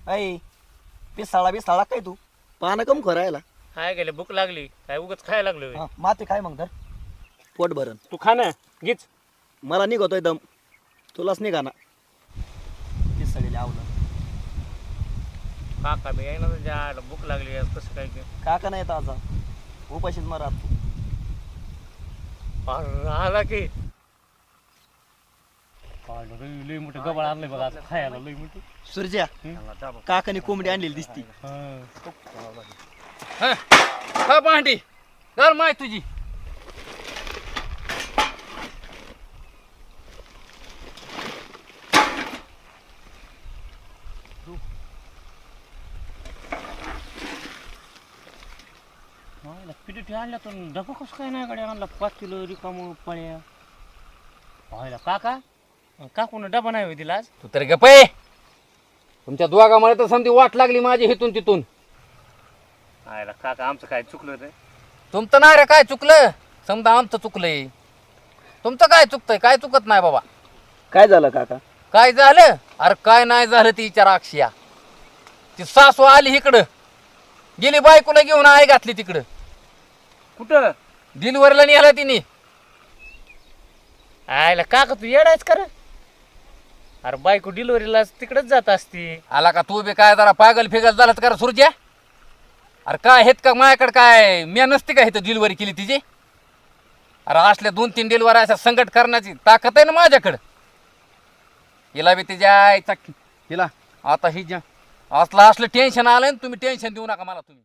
ऐ पिसाळा बिसाळा काय तू पानं कम करायला काय गेले भूक लागली काय उगच खायला लागलो माती काय मग तर पोट भरण तू खा ना घीच मला निघतोय दम तुलाच निघा ना पिसाळीला आवलं काका बी ना तुझ्या भूक लागली आज कसं काय की काका नाही ताजा उपाशीच मारा आला की लई मोठं गबाळ आणलंय बघा आज खायला लई मोठं सूर्या काकाने कोंबडी आणलेली दिसती हा भांडी कर माय तुझी पिठी आणल्या तर डबा कसं काय नाही गाड्या आणला 5 किलो रिकाम पळ्या पाहिला काका काकून डबा नाही दिला आज तू तर गप आहे. तुमच्या दोघांमध्ये तर समधी वाट लागली माझी हिथून तिथून. आयला काका आमचं काय चुकलं रे तुमचं नाही रे काय चुकलं समजा आमचं चुकलंय. तुमचं काय चुकतंय काय चुकत नाही बाबा. काय झालं काका काय झालं अरे काय नाही झालं ती विचार अक्षया. ती सासू आली इकडं गेली बायकोला घेऊन आई घातली तिकडं कुठं डिलिव्हरीला नेला तिने. आयला काका तू येडायच कर अरे बायको डिलिव्हरीला तिकडेच जात असती आला का तू बी काय जरा पागल फिगल झालं तर सुरज्या. अरे काय हेत का माझ्याकडे काय मी नसते का इथं डिलिव्हरी केली तिची. अरे असल्या 2-3 डिलिव्हरी अशा संकट करण्याची ताकद आहे ना माझ्याकडं. हिला बी तिच्या आईचा हिला आता ही ज्या असलं टेन्शन आलं तुम्ही टेन्शन देऊ नका मला तुम्ही.